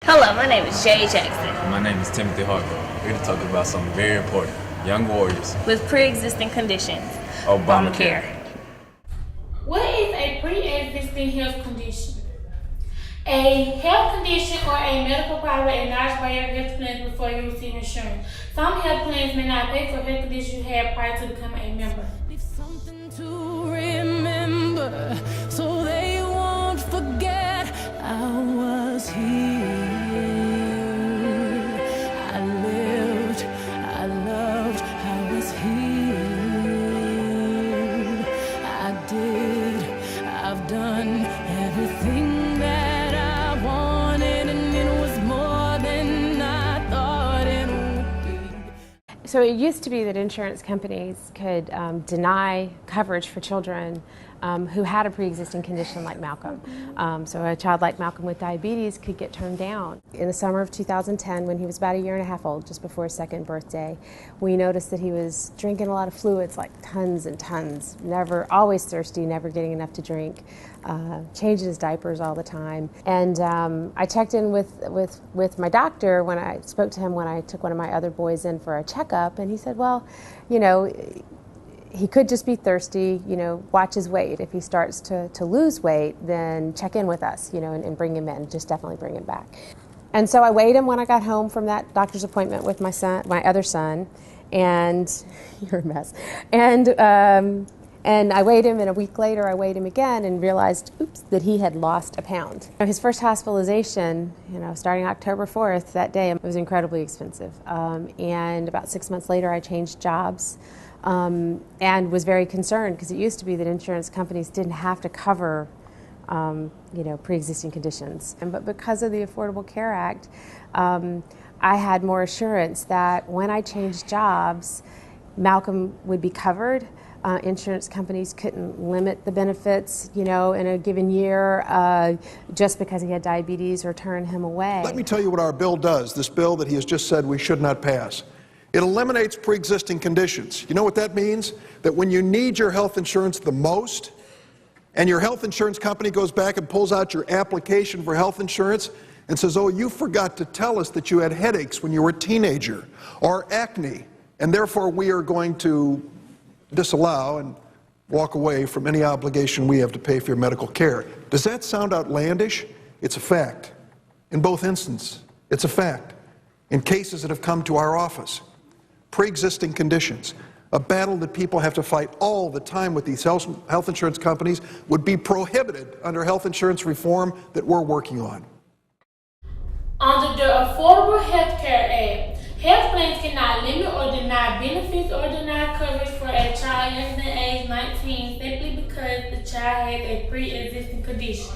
Hello, my name is Jay Jackson. My name is Timothy Harper. We're here to talk about something very important. Young warriors With pre-existing conditions. Obamacare. What is a pre-existing health condition? A health condition or a medical problem acknowledged by your health plan before you receive insurance. Some health plans may not pay for health conditions you had prior to becoming a member. Leave something to remember so they won't forget I was here. I lived, I loved, I was here. I did, I've done everything that I wanted, and it was more than I thought it would be. So it used to be that insurance companies could deny coverage for children who had a pre-existing condition like Malcolm. So a child like Malcolm with diabetes could get turned down. In the summer of 2010, when he was about a year and a half old, just before his second birthday, we noticed that he was drinking a lot of fluids, like tons and tons, always thirsty, never getting enough to drink, changing his diapers all the time. And I checked in with my doctor when I spoke to him when I took one of my other boys in for a checkup, and he said, well, you know, he could just be thirsty, you know, watch his weight. If he starts to lose weight, then check in with us, you know, and bring him in, just definitely bring him back. And so I weighed him when I got home from that doctor's appointment with my other son, and you're a mess. And I weighed him, and a week later I weighed him again and realized, oops, that he had lost a pound. His first hospitalization, you know, starting October 4th, that day, it was incredibly expensive. And about 6 months later I changed jobs. And was very concerned because it used to be that insurance companies didn't have to cover, you know, pre-existing conditions. But because of the Affordable Care Act, I had more assurance that when I changed jobs, Malcolm would be covered. Insurance companies couldn't limit the benefits, you know, in a given year just because he had diabetes or turn him away. Let me tell you what our bill does, this bill that he has just said we should not pass. It eliminates pre-existing conditions. You know what that means? That when you need your health insurance the most, and your health insurance company goes back and pulls out your application for health insurance and says, oh, you forgot to tell us that you had headaches when you were a teenager, or acne, and therefore we are going to disallow and walk away from any obligation we have to pay for your medical care. Does that sound outlandish? It's a fact. In both instances, it's a fact. In cases that have come to our office. Pre-existing conditions, a battle that people have to fight all the time with these health insurance companies, would be prohibited under health insurance reform that we're working on. Under the Affordable Health Care Act, health plans cannot limit or deny benefits or deny coverage for a child less than age 19 simply because the child has a pre-existing condition.